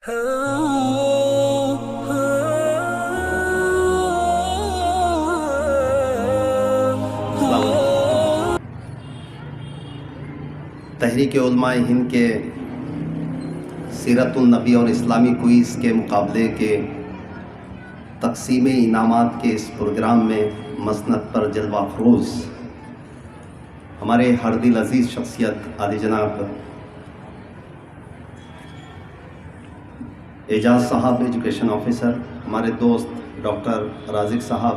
تحریک علماء ہند کے سیرت النبی اور اسلامی کوئز کے مقابلے کے تقسیم انعامات کے اس پروگرام میں مسند پر جلوہ افروز ہمارے ہر دل عزیز شخصیت عالی جناب اعجاز صاحب ایجوکیشن آفیسر، ہمارے دوست ڈاکٹر رازق صاحب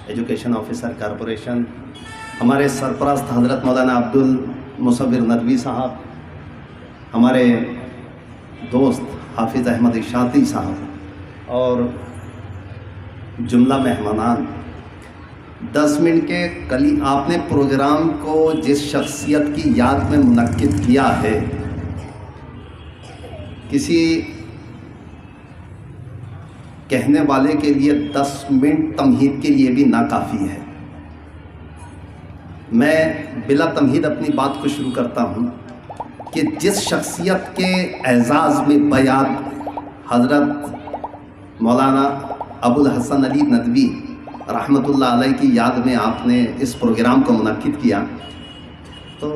ایجوکیشن آفیسر کارپوریشن، ہمارے سرپرست حضرت مولانا عبد المصور ندوی صاحب، ہمارے دوست حافظ احمد اشاعتی صاحب اور جملہ مہمانان، 10 منٹ کے کلی آپ نے پروگرام کو جس شخصیت کی یاد میں منعقد کیا ہے، کسی کہنے والے کے لیے 10 منٹ تمہید کے لیے بھی ناکافی ہے۔ میں بلا تمہید اپنی بات کو شروع کرتا ہوں کہ جس شخصیت کے اعزاز میں بیعت حضرت مولانا ابو الحسن علی ندوی رحمۃ اللہ علیہ کی یاد میں آپ نے اس پروگرام کو منعقد کیا، تو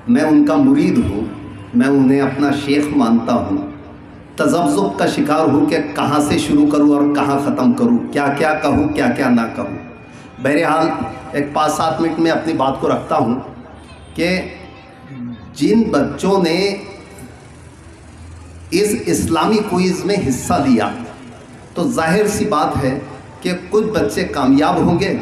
میں ان کا مرید ہوں، میں انہیں اپنا شیخ مانتا ہوں۔ تذبذب کا شکار ہوں کہ کہاں سے شروع کروں اور کہاں ختم کروں، کیا کیا کہوں کیا کیا نہ کہوں۔ بہرحال ایک 5-7 منٹ میں اپنی بات کو رکھتا ہوں کہ جن بچوں نے اس اسلامی کوئز میں حصہ لیا تو ظاہر سی بات ہے کہ کچھ بچے کامیاب ہوں گے،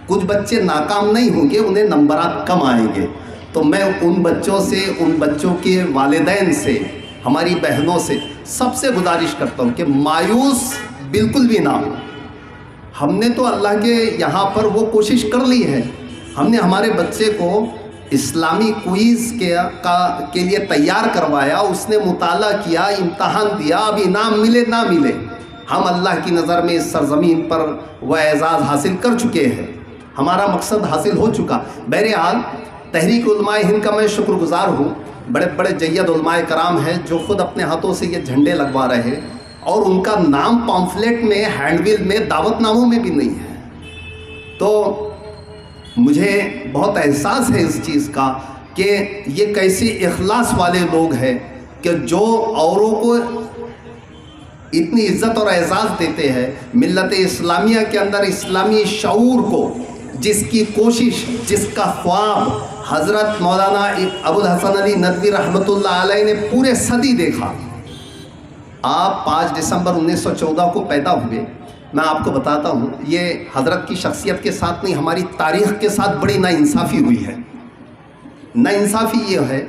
کچھ بچے ناکام نہیں ہوں گے، انہیں نمبرات کم آئیں گے۔ تو میں ان بچوں سے، ان بچوں کے والدین سے، ہماری بہنوں سے سب سے گزارش کرتا ہوں کہ مایوس بالکل بھی نہ ہو۔ ہم نے تو اللہ کے یہاں پر وہ کوشش کر لی ہے، ہم نے ہمارے بچے کو اسلامی کوئز کے لیے تیار کروایا، اس نے مطالعہ کیا، امتحان دیا، اب انعام ملے نہ ملے، ہم اللہ کی نظر میں اس سرزمین پر وہ اعزاز حاصل کر چکے ہیں، ہمارا مقصد حاصل ہو چکا۔ بہرحال تحریک علماء ہند کا میں شکر گزار ہوں، بڑے بڑے جید علماء کرام ہیں جو خود اپنے ہاتھوں سے یہ جھنڈے لگوا رہے ہیں، اور ان کا نام پامفلیٹ میں، ہینڈ بل میں، دعوت ناموں میں بھی نہیں ہے۔ تو مجھے بہت احساس ہے اس چیز کا کہ یہ کیسے اخلاص والے لوگ ہیں کہ جو اوروں کو اتنی عزت اور اعزاز دیتے ہیں۔ ملت اسلامیہ کے اندر اسلامی شعور کو، جس کی کوشش، جس کا خواب حضرت مولانا ابو الحسن علی ندوی رحمۃ اللہ علیہ نے پورے صدی دیکھا۔ آپ 5 دسمبر 1914 کو پیدا ہوئے۔ میں آپ کو بتاتا ہوں، یہ حضرت کی شخصیت کے ساتھ نہیں، ہماری تاریخ کے ساتھ بڑی ناانصافی ہوئی ہے۔ ناانصافی یہ ہے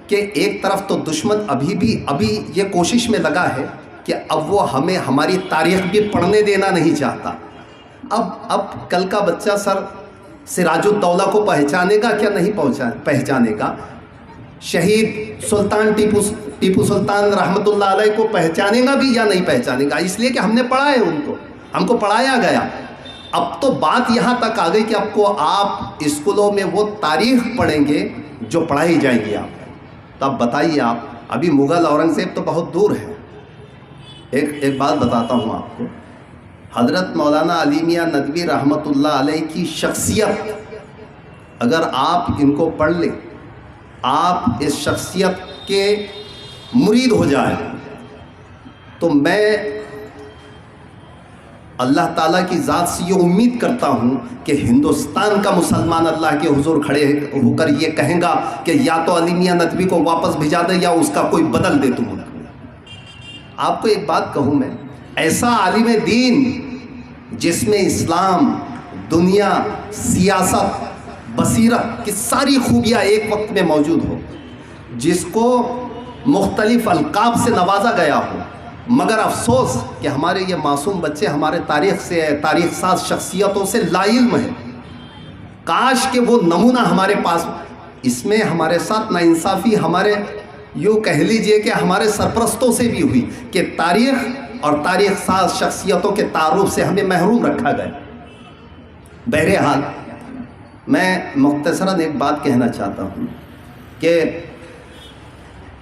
کہ ایک طرف تو دشمن ابھی یہ کوشش میں لگا ہے کہ اب وہ ہمیں ہماری تاریخ بھی پڑھنے دینا نہیں چاہتا۔ اب کل کا بچہ سر سراج الدولہ کو پہچانے گا کیا نہیں پہچانے گا؟ شہید سلطان ٹیپو سلطان رحمۃ اللہ علیہ کو پہچانے گا بھی یا نہیں پہچانے گا؟ اس لیے کہ ہم نے پڑھا ہے، ان کو ہم کو پڑھایا گیا۔ اب تو بات یہاں تک آ گئی کہ آپ اسکولوں میں وہ تاریخ پڑھیں گے جو پڑھائی جائے گی آپ کو۔ تو اب بتائیے، آپ ابھی مغل اورنگزیب تو بہت دور ہے۔ ایک بات بتاتا ہوں آپ کو، حضرت مولانا علی میاں ندوی رحمۃ اللہ علیہ کی شخصیت، اگر آپ ان کو پڑھ لیں، آپ اس شخصیت کے مرید ہو جائیں، تو میں اللہ تعالیٰ کی ذات سے یہ امید کرتا ہوں کہ ہندوستان کا مسلمان اللہ کے حضور کھڑے ہو کر یہ کہیں گا کہ یا تو علی میاں ندوی کو واپس بھیجا دے یا اس کا کوئی بدل دے تم۔ آپ کو ایک بات کہوں میں، ایسا عالم دین جس میں اسلام، دنیا، سیاست، بصیرت کی ساری خوبیاں ایک وقت میں موجود ہو، جس کو مختلف القاب سے نوازا گیا ہو، مگر افسوس کہ ہمارے یہ معصوم بچے ہمارے تاریخ ساز شخصیتوں سے لا علم ہیں۔ کاش کہ وہ نمونہ ہمارے پاس۔ اس میں ہمارے ساتھ ناانصافی ہمارے یوں کہہ لیجئے کہ ہمارے سرپرستوں سے بھی ہوئی کہ تاریخ اور تاریخ ساز شخصیتوں کے تعارف سے ہمیں محروم رکھا گیا۔ بہرحال میں مختصراً ایک بات کہنا چاہتا ہوں کہ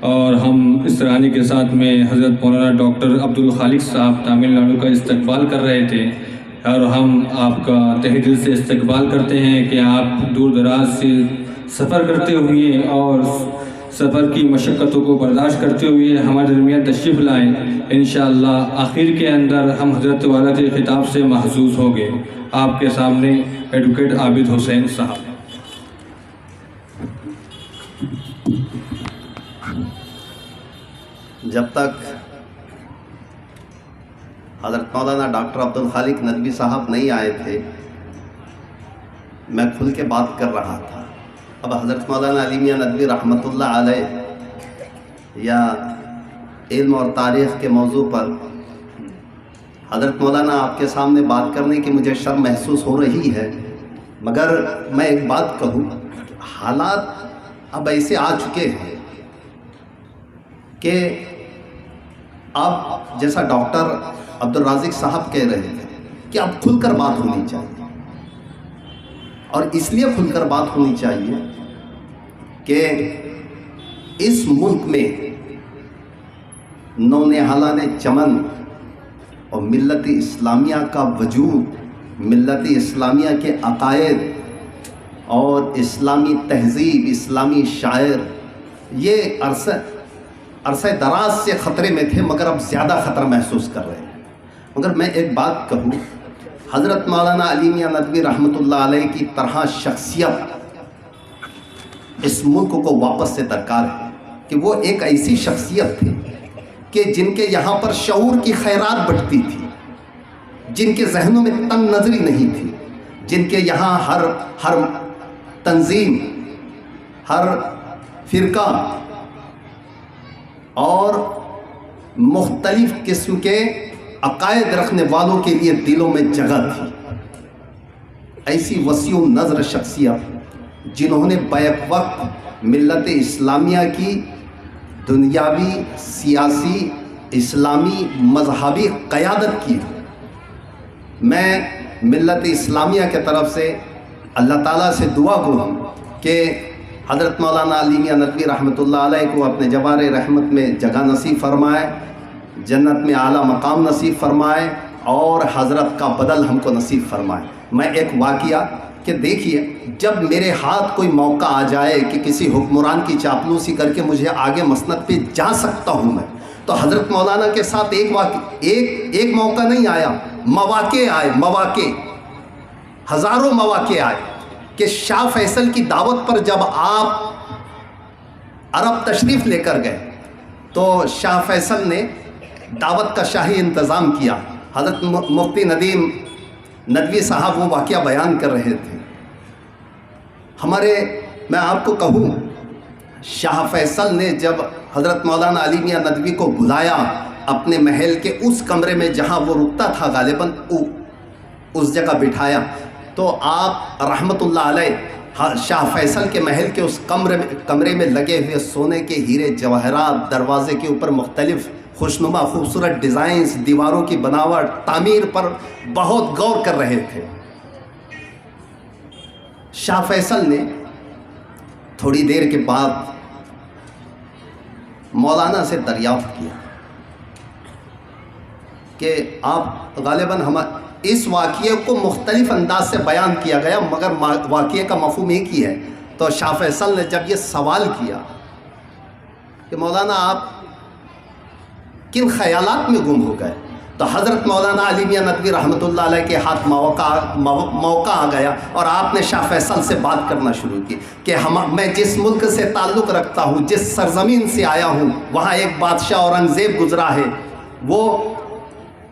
اور ہم اس ترانے کے ساتھ میں حضرت مولانا ڈاکٹر عبدالخالق صاحب تامل ناڈو کا استقبال کر رہے تھے، اور ہم آپ کا تہہ دل سے استقبال کرتے ہیں کہ آپ دور دراز سے سفر کرتے ہوئے اور سفر کی مشقتوں کو برداشت کرتے ہوئے ہمارے درمیان تشریف لائیں۔ انشاءاللہ آخر کے اندر ہم حضرت والا کے خطاب سے محظوظ ہوں گے۔ آپ کے سامنے ایڈوکیٹ عابد حسین صاحب۔ جب تک حضرت مولانا ڈاکٹر عبدالخالق ندوی صاحب نہیں آئے تھے میں کھل کے بات کر رہا تھا۔ اب حضرت مولانا علی میاں ندوی رحمۃ اللہ علیہ یا علم اور تاریخ کے موضوع پر حضرت مولانا آپ کے سامنے بات کرنے کی مجھے شرم محسوس ہو رہی ہے، مگر میں ایک بات کہوں، حالات اب ایسے آ چکے ہیں کہ اب جیسا ڈاکٹر عبدالرازق صاحب کہہ رہے تھے کہ اب کھل کر بات ہونی چاہیے، اور اس لیے کھل کر بات ہونی چاہیے کہ اس ملک میں نونہالان چمن اور ملت اسلامیہ کا وجود، ملت اسلامیہ کے عقائد اور اسلامی تہذیب، اسلامی شاعر، یہ عرصہ دراز سے خطرے میں تھے، مگر اب زیادہ خطرہ محسوس کر رہے ہیں۔ مگر میں ایک بات کہوں، حضرت مولانا علی میاں ندوی رحمۃ اللہ علیہ کی طرح شخصیت اس ملک کو واپس سے درکار ہے کہ وہ ایک ایسی شخصیت تھی کہ جن کے یہاں پر شعور کی خیرات بٹتی تھی، جن کے ذہنوں میں تنگ نظری نہیں تھی، جن کے یہاں ہر تنظیم، ہر فرقہ اور مختلف قسم کے عقائد رکھنے والوں کے لیے دلوں میں جگہ تھی۔ ایسی وسیع نظر شخصیت جنہوں نے بیک وقت ملت اسلامیہ کی دنیاوی، سیاسی، اسلامی، مذہبی قیادت کی۔ میں ملت اسلامیہ کے طرف سے اللہ تعالیٰ سے دعا گو ہوں کہ حضرت مولانا علی میاں ندوی رحمۃ اللہ علیہ کو اپنے جوار رحمت میں جگہ نصیب فرمائے، جنت میں اعلیٰ مقام نصیب فرمائے، اور حضرت کا بدل ہم کو نصیب فرمائے۔ میں ایک واقعہ کہ دیکھیے، جب میرے ہاتھ کوئی موقع آ جائے کہ کسی حکمران کی چاپلوسی کر کے مجھے آگے مسند پہ جا سکتا ہوں میں، تو حضرت مولانا کے ساتھ ایک موقع نہیں آیا، مواقع آئے، مواقع، ہزاروں مواقع آئے کہ شاہ فیصل کی دعوت پر جب آپ عرب تشریف لے کر گئے تو شاہ فیصل نے دعوت کا شاہی انتظام کیا۔ حضرت مفتی ندیم ندوی صاحب وہ واقعہ بیان کر رہے تھے۔ میں آپ کو کہوں، شاہ فیصل نے جب حضرت مولانا علی میاں ندوی کو بلایا اپنے محل کے اس کمرے میں جہاں وہ رکتا تھا، غالباً اس جگہ بٹھایا، تو آپ رحمت اللہ علیہ شاہ فیصل کے محل کے اس کمرے میں لگے ہوئے سونے کے ہیرے جواہرات، دروازے کے اوپر مختلف خوشنما خوبصورت ڈیزائنز، دیواروں کی بناوٹ، تعمیر پر بہت غور کر رہے تھے۔ شاہ فیصل نے تھوڑی دیر کے بعد مولانا سے دریافت کیا کہ آپ غالباً اس واقعے کو مختلف انداز سے بیان کیا گیا، مگر واقعے کا مفہوم ایک ہی ہے۔ تو شاہ فیصل نے جب یہ سوال کیا کہ مولانا آپ کن خیالات میں گم ہو گئے، تو حضرت مولانا علی میاں ندوی رحمۃ اللہ علیہ کے ہاتھ موقع آ گیا، اور آپ نے شاہ فیصل سے بات کرنا شروع کی کہ میں جس ملک سے تعلق رکھتا ہوں، جس سرزمین سے آیا ہوں، وہاں ایک بادشاہ اورنگزیب گزرا ہے، وہ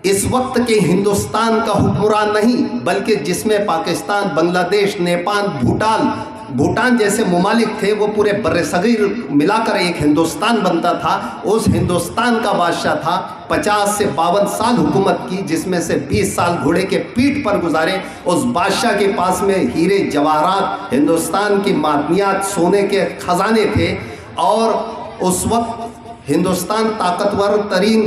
اس وقت کے ہندوستان کا حکمران نہیں، بلکہ جس میں پاکستان، بنگلہ دیش، نیپال، بھوٹان جیسے ممالک تھے، وہ پورے بر صغیر ملا کر ایک ہندوستان بنتا تھا۔ اس ہندوستان کا بادشاہ تھا، 50 سے 52 سال حکومت کی، جس میں سے 20 سال گھوڑے کے پیٹھ پر گزارے۔ اس بادشاہ کے پاس میں ہیرے جواہرات، ہندوستان کی معدنیات، سونے کے خزانے تھے، اور اس وقت ہندوستان طاقتور ترین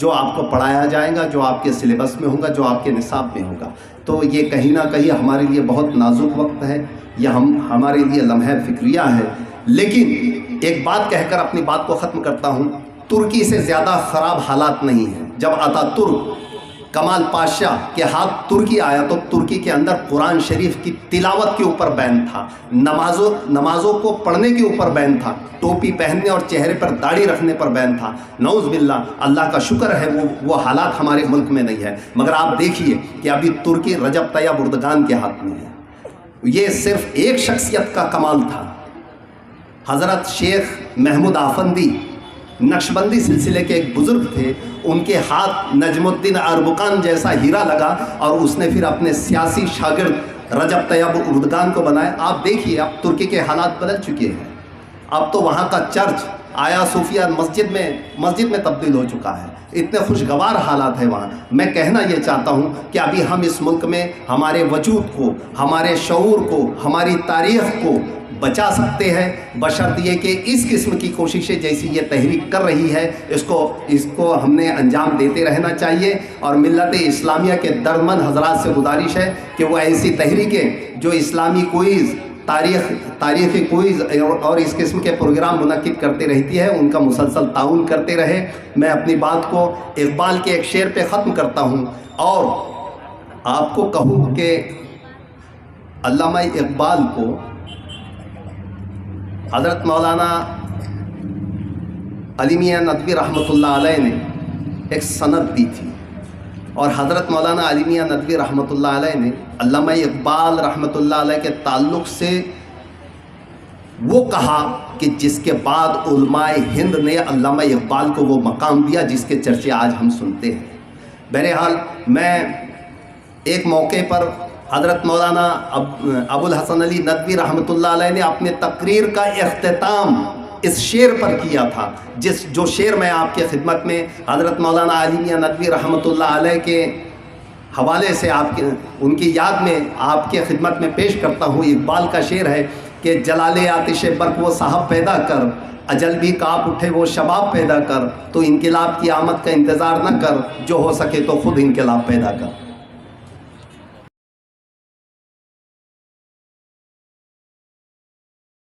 جو آپ کو پڑھایا جائے گا، جو آپ کے سلیبس میں ہوگا، جو آپ کے نصاب میں ہوگا۔ تو یہ کہیں نہ کہیں ہمارے لیے بہت نازک وقت ہے، یہ ہمارے لیے لمحہ فکریہ ہے۔ لیکن ایک بات کہہ کر اپنی بات کو ختم کرتا ہوں، ترکی سے زیادہ خراب حالات نہیں ہیں۔ جب آتا ترک کمال پاشا کے ہاتھ ترکی آیا تو ترکی کے اندر قرآن شریف کی تلاوت کے اوپر بین تھا، نمازوں کو پڑھنے کے اوپر بین تھا، ٹوپی پہننے اور چہرے پر داڑھی رکھنے پر بین تھا۔ نعوذ باللہ، اللہ کا شکر ہے وہ حالات ہمارے ملک میں نہیں ہے۔ مگر آپ دیکھیے کہ ابھی ترکی رجب طیب اردگان کے ہاتھ میں ہے۔ یہ صرف ایک شخصیت کا کمال تھا، حضرت شیخ محمود آفندی نقشبندی سلسلے کے ایک بزرگ تھے، ان کے ہاتھ نجم الدین اربکان جیسا ہیرا لگا اور اس نے پھر اپنے سیاسی شاگرد رجب طیب اردگان کو بنایا۔ آپ دیکھیے اب ترکی کے حالات بدل چکے ہیں، اب تو وہاں کا چرچ آیا صوفیہ مسجد میں تبدیل ہو چکا ہے، اتنے خوشگوار حالات ہیں وہاں۔ میں کہنا یہ چاہتا ہوں کہ ابھی ہم اس ملک میں ہمارے وجود کو، ہمارے شعور کو، ہماری تاریخ کو بچا سکتے ہیں، بشرط یہ کہ اس قسم کی کوششیں جیسی یہ تحریک کر رہی ہے اس کو ہم نے انجام دیتے رہنا چاہیے۔ اور ملت اسلامیہ کے دردمند حضرات سے گزارش ہے کہ وہ ایسی تحریکیں جو اسلامی کوئز، تاریخی کوئز اور اس قسم کے پروگرام منعقد کرتے رہتی ہے، ان کا مسلسل تعاون کرتے رہے۔ میں اپنی بات کو اقبال کے ایک شعر پہ ختم کرتا ہوں اور آپ کو کہوں کہ علامہ اقبال کو حضرت مولانا علی میاں ندوی رحمۃ اللہ علیہ نے ایک سند دی تھی، اور حضرت مولانا علی میاں ندوی رحمۃ اللہ علیہ نے علامہ اقبال رحمۃ اللہ علیہ کے تعلق سے وہ کہا کہ جس کے بعد علماء ہند نے علامہ اقبال کو وہ مقام دیا جس کے چرچے آج ہم سنتے ہیں۔ بہرحال میں ایک موقع پر حضرت مولانا ابو الحسن علی ندوی رحمۃ اللہ علیہ نے اپنے تقریر کا اختتام اس شعر پر کیا تھا، جو شعر میں آپ کے خدمت میں حضرت مولانا علی میاں ندوی رحمۃ اللہ علیہ کے حوالے سے ان کی یاد میں آپ کے خدمت میں پیش کرتا ہوں۔ اقبال کا شعر ہے کہ جلال آتش برق وہ صاحب پیدا کر، اجل بھی کانپ اٹھے وہ شباب پیدا کر، تو انقلاب کی آمد کا انتظار نہ کر، جو ہو سکے تو خود انقلاب پیدا کر۔